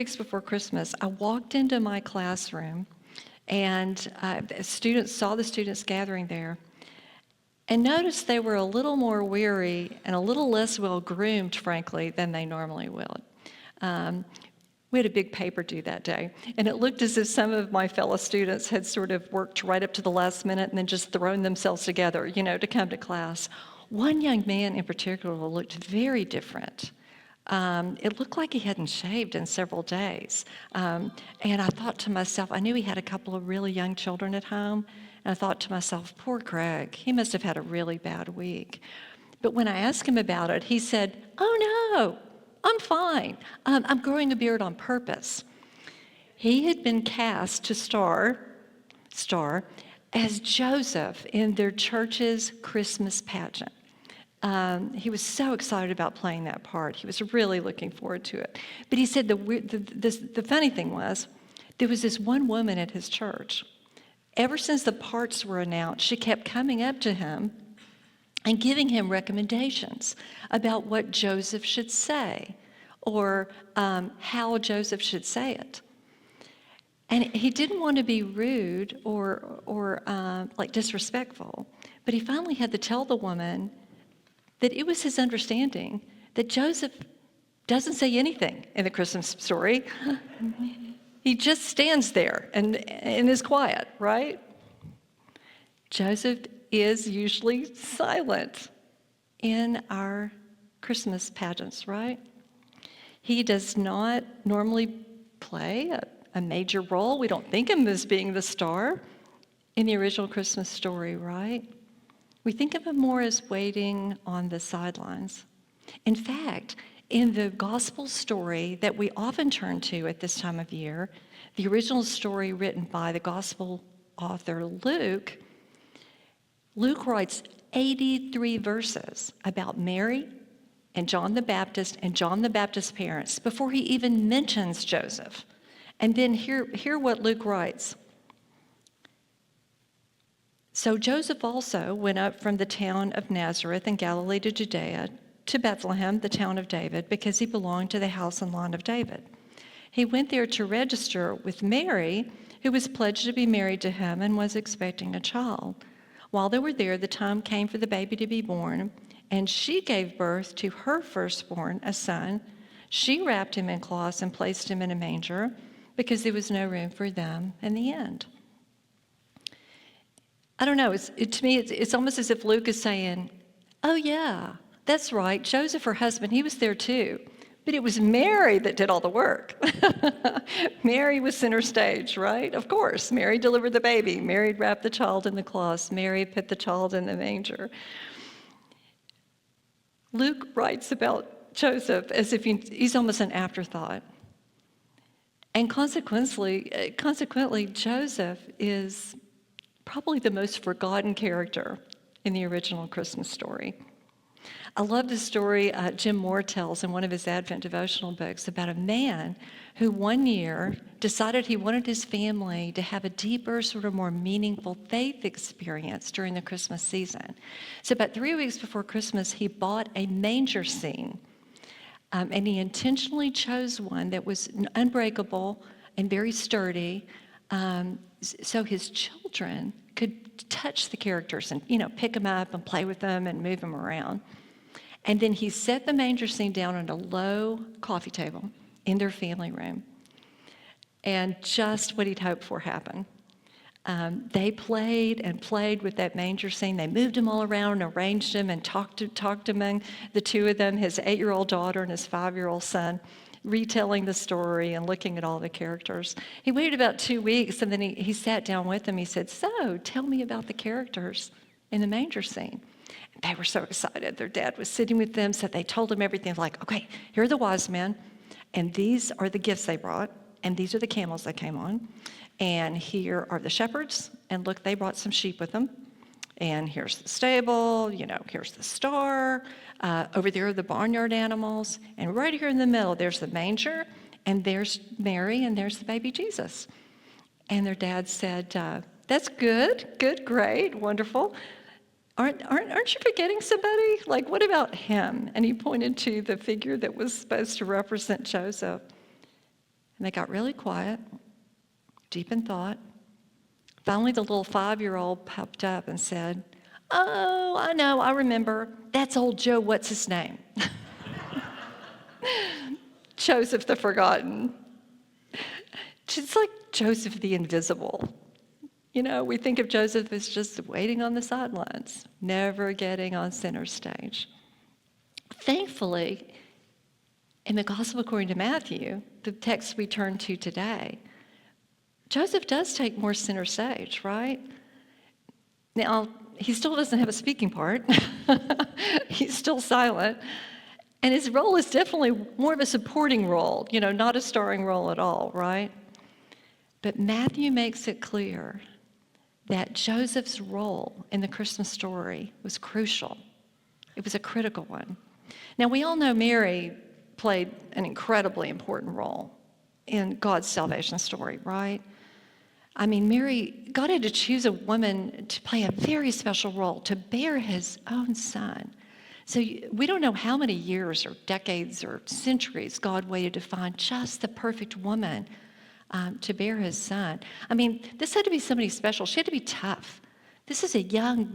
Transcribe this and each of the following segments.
weeks before Christmas, I walked into my classroom and students saw the students gathering there and noticed they were a little more weary and a little less well-groomed, frankly, than they normally would. We had a big paper due that day, and it looked as if some of my fellow students had sort of worked right up to the last minute and then just thrown themselves together, to come to class. One young man in particular looked very different. It looked like he hadn't shaved in several days. And I thought to myself, I knew he had a couple of really young children at home, and I thought to myself, poor Greg, he must have had a really bad week. But when I asked him about it, he said, oh no, I'm fine. I'm growing a beard on purpose. He had been cast to star as Joseph in their church's Christmas pageant. He was so excited about playing that part. He was really looking forward to it. But he said the funny thing was, there was this one woman at his church. Ever since the parts were announced, she kept coming up to him and giving him recommendations about what Joseph should say or how Joseph should say it. And he didn't want to be rude or like disrespectful, but he finally had to tell the woman that it was his understanding that Joseph doesn't say anything in the Christmas story. He just stands there and is quiet, right? Joseph is usually silent in our Christmas pageants, right? He does not normally play a major role. We don't think of him as being the star in the original Christmas story, right? We think of him more as waiting on the sidelines. In fact, in the gospel story that we often turn to at this time of year, the original story written by the gospel author Luke writes 83 verses about Mary and John the Baptist and John the Baptist's parents before he even mentions Joseph. And then hear what Luke writes. So Joseph also went up from the town of Nazareth in Galilee to Judea, to Bethlehem, the town of David, because he belonged to the house and line of David. He went there to register with Mary, who was pledged to be married to him and was expecting a child. While they were there, the time came for the baby to be born, and she gave birth to her firstborn, a son. She wrapped him in cloths and placed him in a manger because there was no room for them in the inn. I don't know, to me, it's almost as if Luke is saying, oh yeah, that's right, Joseph, her husband, he was there too. But it was Mary that did all the work. Mary was center stage, right? Of course, Mary delivered the baby. Mary wrapped the child in the cloths. Mary put the child in the manger. Luke writes about Joseph as if he's almost an afterthought. And consequently, Joseph is probably the most forgotten character in the original Christmas story. I love the story Jim Moore tells in one of his Advent devotional books about a man who one year decided he wanted his family to have a deeper, sort of more meaningful faith experience during the Christmas season. So about 3 weeks before Christmas, he bought a manger scene, and he intentionally chose one that was unbreakable and very sturdy, so his children could touch the characters and, pick them up and play with them and move them around. And then he set the manger scene down on a low coffee table in their family room. And just what he'd hoped for happened. They played and played with that manger scene. They moved him all around and arranged him and talked among the two of them, his 8-year-old daughter and his 5-year-old son, retelling the story and looking at all the characters. He waited about 2 weeks, and then he sat down with them. He said, so tell me about the characters in the manger scene. And they were so excited. Their dad was sitting with them, so they told him everything. Like, okay, here are the wise men, and these are the gifts they brought, and these are the camels they came on, and here are the shepherds, and look, they brought some sheep with them. And here's the stable, here's the star. Over there are the barnyard animals. And right here in the middle, there's the manger, and there's Mary, and there's the baby Jesus. And their dad said, that's good, great, wonderful. Aren't you forgetting somebody? Like, what about him? And he pointed to the figure that was supposed to represent Joseph. And they got really quiet, deep in thought. Finally, the little 5-year-old popped up and said, "Oh, I know, I remember. That's old Joe, what's his name?" Joseph the Forgotten. Just like Joseph the Invisible. You know, we think of Joseph as just waiting on the sidelines, never getting on center stage. Thankfully, in the Gospel according to Matthew, the text we turn to today, Joseph does take more center stage, right? Now, he still doesn't have a speaking part. He's still silent. And his role is definitely more of a supporting role, not a starring role at all, right? But Matthew makes it clear that Joseph's role in the Christmas story was crucial. It was a critical one. Now, we all know Mary played an incredibly important role in God's salvation story, right? I mean, God had to choose a woman to play a very special role, to bear his own son. So we don't know how many years or decades or centuries God waited to find just the perfect woman to bear his son. I mean, this had to be somebody special. She had to be tough. This is a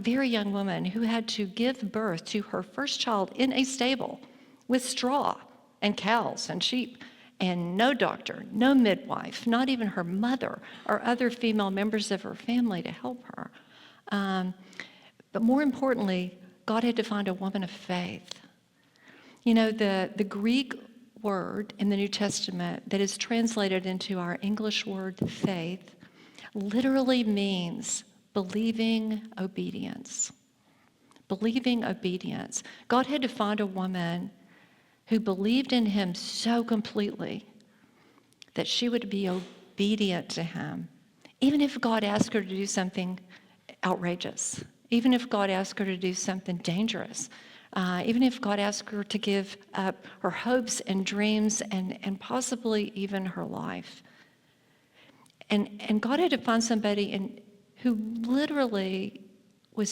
very young woman who had to give birth to her first child in a stable with straw and cows and sheep, and no doctor, no midwife, not even her mother or other female members of her family to help her. But more importantly, God had to find a woman of faith. The Greek word in the New Testament that is translated into our English word faith literally means believing obedience. Believing obedience. God had to find a woman who believed in him so completely that she would be obedient to him, even if God asked her to do something outrageous, even if God asked her to do something dangerous, even if God asked her to give up her hopes and dreams and possibly even her life. And God had to find somebody who literally had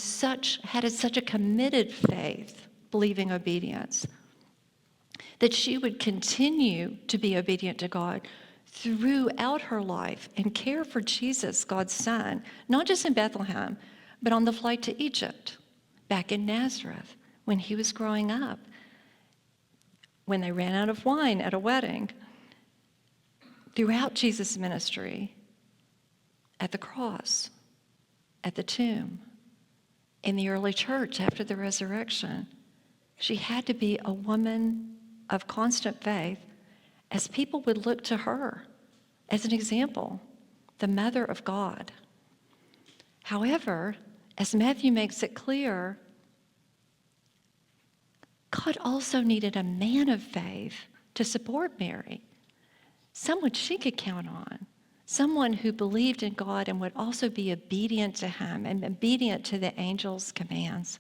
such a committed faith, believing obedience, that she would continue to be obedient to God throughout her life and care for Jesus, God's son, not just in Bethlehem, but on the flight to Egypt, back in Nazareth, when he was growing up, when they ran out of wine at a wedding, throughout Jesus' ministry, at the cross, at the tomb, in the early church after the resurrection. She had to be a woman of constant faith, as people would look to her as an example, the mother of God. However, as Matthew makes it clear, God also needed a man of faith to support Mary, someone she could count on, someone who believed in God and would also be obedient to him and obedient to the angel's commands.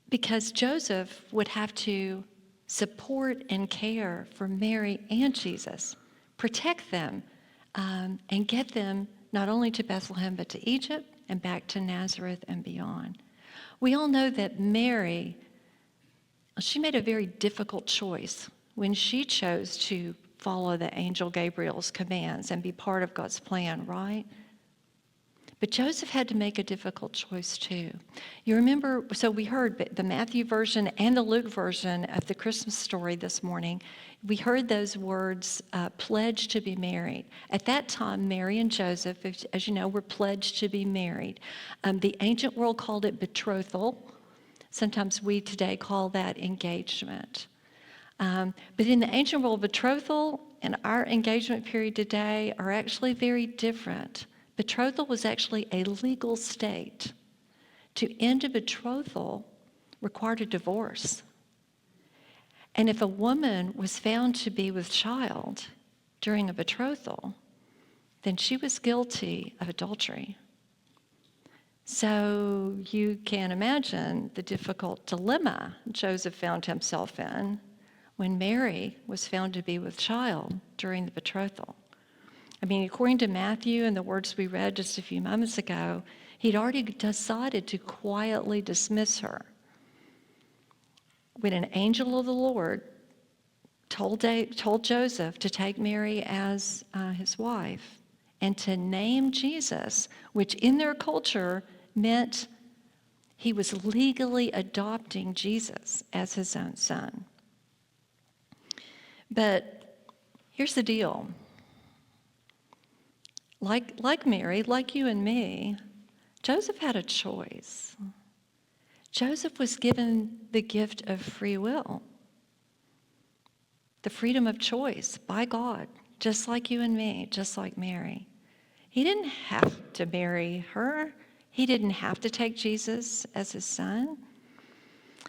Because Joseph would have to support and care for Mary and Jesus, protect them, and get them not only to Bethlehem, but to Egypt and back to Nazareth and beyond. We all know that Mary, she made a very difficult choice when she chose to follow the angel Gabriel's commands and be part of God's plan, right? But Joseph had to make a difficult choice too. You remember, so we heard the Matthew version and the Luke version of the Christmas story this morning. We heard those words, pledged to be married. At that time, Mary and Joseph, as you know, were pledged to be married. The ancient world called it betrothal. Sometimes we today call that engagement. But in the ancient world, betrothal and our engagement period today are actually very different. Betrothal was actually a legal state. To end a betrothal required a divorce. And if a woman was found to be with child during a betrothal, then she was guilty of adultery. So you can imagine the difficult dilemma Joseph found himself in when Mary was found to be with child during the betrothal. I mean, according to Matthew and the words we read just a few moments ago, he'd already decided to quietly dismiss her when an angel of the Lord told Joseph to take Mary as his wife and to name Jesus, which in their culture meant he was legally adopting Jesus as his own son. But here's the deal. Like Mary, like you and me, Joseph had a choice. Joseph was given the gift of free will, the freedom of choice by God, just like you and me, just like Mary. He didn't have to marry her. He didn't have to take Jesus as his son.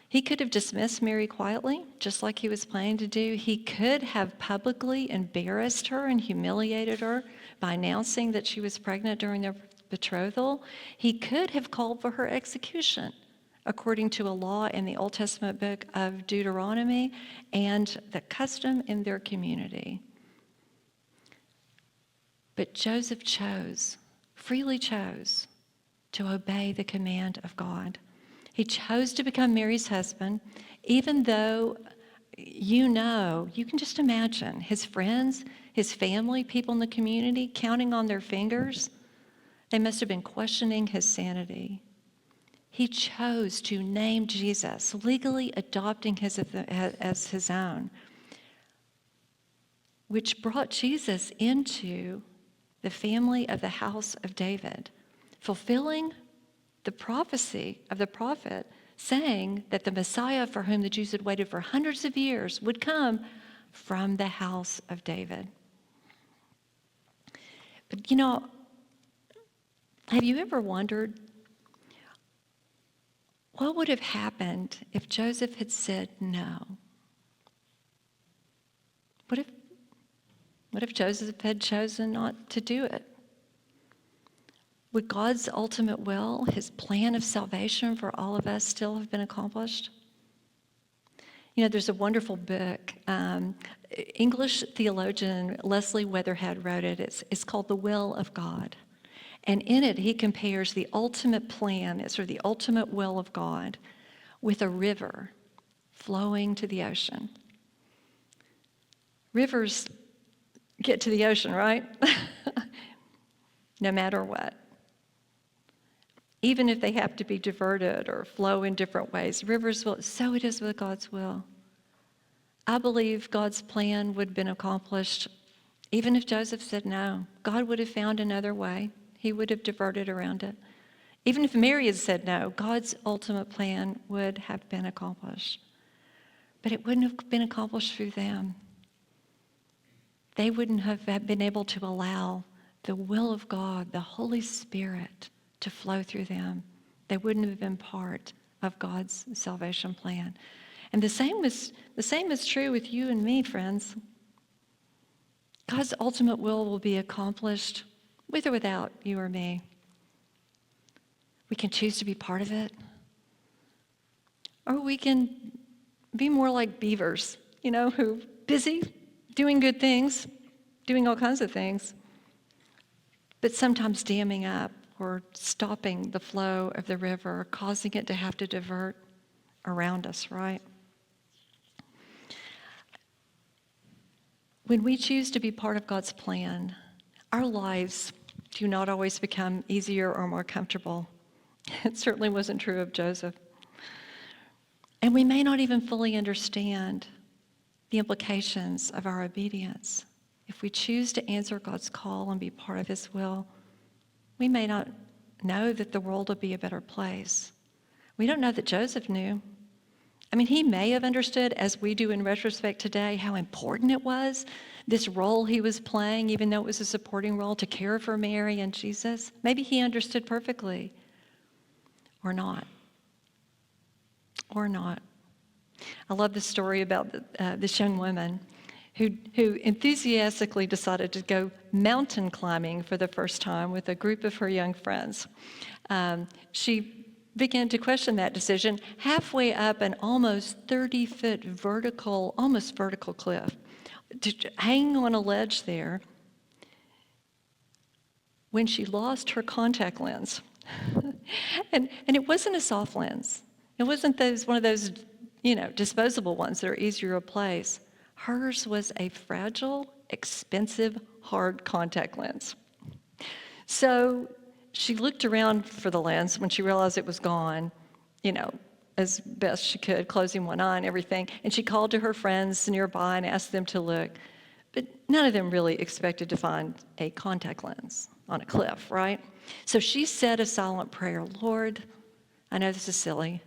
He could have dismissed Mary quietly, just like he was planning to do. He could have publicly embarrassed her and humiliated her by announcing that she was pregnant during their betrothal. He could have called for her execution, according to a law in the Old Testament book of Deuteronomy and the custom in their community. But Joseph freely chose, to obey the command of God. He chose to become Mary's husband, even though you can just imagine his friends, his family, people in the community counting on their fingers. They must have been questioning his sanity. He chose to name Jesus, legally adopting as his own, which brought Jesus into the family of the house of David, fulfilling the prophecy of the prophet saying that the Messiah for whom the Jews had waited for hundreds of years would come from the house of David. But have you ever wondered what would have happened if Joseph had said no? What if Joseph had chosen not to do it? Would God's ultimate will, his plan of salvation for all of us, still have been accomplished? There's a wonderful book. English theologian Leslie Weatherhead wrote it. It's called The Will of God. And in it, he compares the ultimate plan, sort of the ultimate will of God, with a river flowing to the ocean. Rivers get to the ocean, right? No matter what. Even if they have to be diverted or flow in different ways, rivers will. So it is with God's will. I believe God's plan would have been accomplished even if Joseph said no. God would have found another way. He would have diverted around it. Even if Mary had said no, God's ultimate plan would have been accomplished. But it wouldn't have been accomplished through them. They wouldn't have been able to allow the will of God, the Holy Spirit, to flow through them. They wouldn't have been part of God's salvation plan. And the same is true with you and me, friends. God's ultimate will be accomplished with or without you or me. We can choose to be part of it. Or we can be more like beavers, who busy doing good things, doing all kinds of things, but sometimes damming up or stopping the flow of the river, causing it to have to divert around us, right? When we choose to be part of God's plan, our lives do not always become easier or more comfortable. It certainly wasn't true of Joseph. And we may not even fully understand the implications of our obedience. If we choose to answer God's call and be part of his will, we may not know that the world will be a better place. We don't know that Joseph knew. He may have understood, as we do in retrospect today, how important it was, this role he was playing, even though it was a supporting role, to care for Mary and Jesus. Maybe he understood perfectly. Or not. Or not. I love the story about this young woman who enthusiastically decided to go mountain climbing for the first time with a group of her young friends. She began to question that decision halfway up an almost 30-foot almost vertical cliff, hanging on a ledge there, when she lost her contact lens. and it wasn't a soft lens. It wasn't one of those disposable ones that are easier to replace. Hers was a fragile, expensive, hard contact lens. So she looked around for the lens when she realized it was gone, you know, as best she could, closing one eye and everything. And she called to her friends nearby and asked them to look. But none of them really expected to find a contact lens on a cliff, right? So she said a silent prayer, Lord, I know this is silly,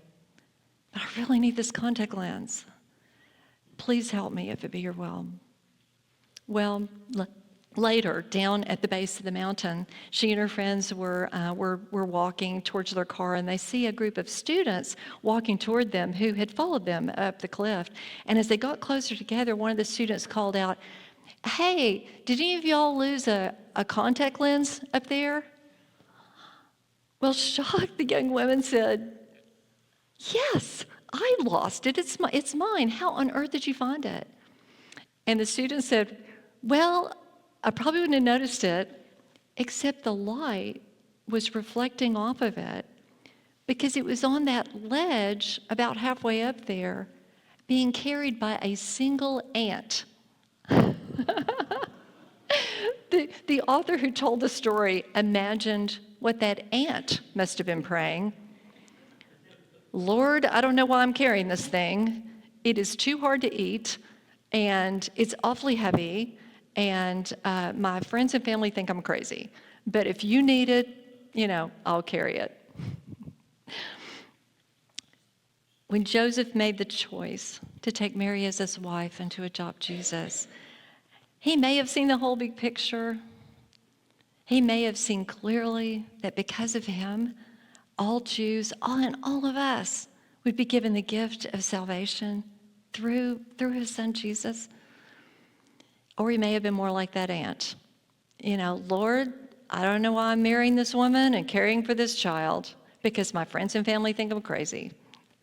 but I really need this contact lens. Please help me if it be your will. Well, later, down at the base of the mountain, she and her friends were walking towards their car, and they see a group of students walking toward them who had followed them up the cliff. And as they got closer together, one of the students called out, "Hey, did any of y'all lose a contact lens up there?" Well, shocked, the young woman said, "Yes, I lost it. It's mine. How on earth did you find it?" And the student said, "Well, I probably wouldn't have noticed it, except the light was reflecting off of it because it was on that ledge about halfway up there being carried by a single ant." The author who told the story imagined what that ant must have been praying. Lord, I don't know why I'm carrying this thing. It is too hard to eat, and it's awfully heavy, and my friends and family think I'm crazy. But if you need it, I'll carry it. When Joseph made the choice to take Mary as his wife and to adopt Jesus, he may have seen the whole big picture. He may have seen clearly that because of him, all Jews, all of us, would be given the gift of salvation through his son Jesus. Or he may have been more like that ant. Lord, I don't know why I'm marrying this woman and caring for this child because my friends and family think I'm crazy.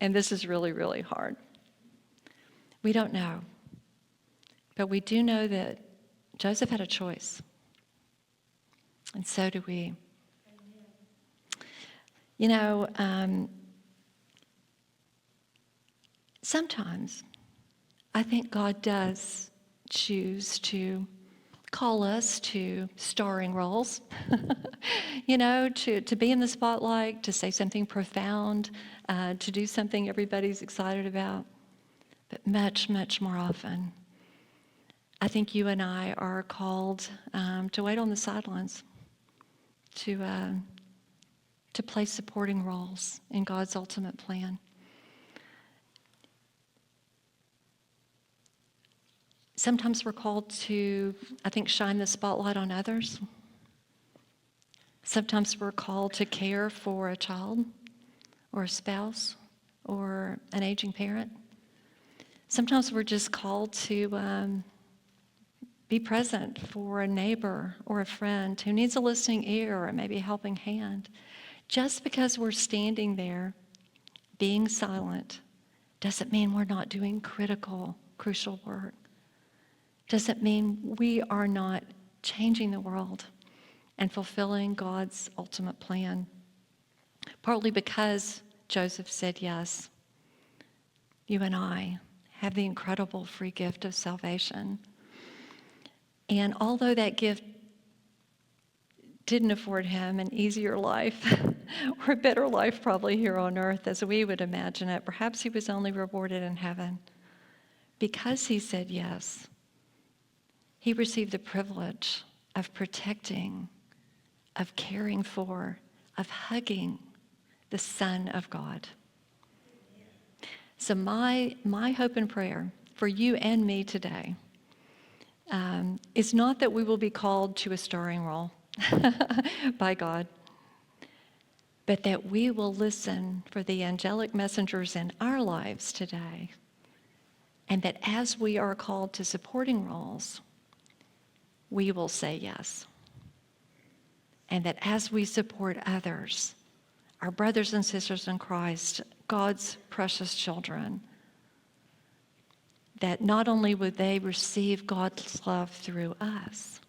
And this is really, really hard. We don't know. But we do know that Joseph had a choice. And so do we. Sometimes I think God does choose to call us to starring roles, to be in the spotlight, to say something profound, to do something everybody's excited about. But much, much more often, I think you and I are called to wait on the sidelines, to play supporting roles in God's ultimate plan. Sometimes we're called to, I think, shine the spotlight on others. Sometimes we're called to care for a child or a spouse or an aging parent. Sometimes we're just called to be present for a neighbor or a friend who needs a listening ear or maybe a helping hand. Just because we're standing there being silent doesn't mean we're not doing critical, crucial work. Doesn't mean we are not changing the world and fulfilling God's ultimate plan. Partly because Joseph said yes, you and I have the incredible free gift of salvation. And although that gift didn't afford him an easier life or a better life probably here on earth as we would imagine it, perhaps he was only rewarded in heaven. Because he said yes, he received the privilege of protecting, of caring for, of hugging the Son of God. So my hope and prayer for you and me today is not that we will be called to a starring role by God, but that we will listen for the angelic messengers in our lives today, and that as we are called to supporting roles, we will say yes. And that as we support others, our brothers and sisters in Christ, God's precious children, that not only would they receive God's love through us,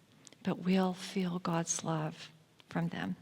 but we'll feel God's love from them.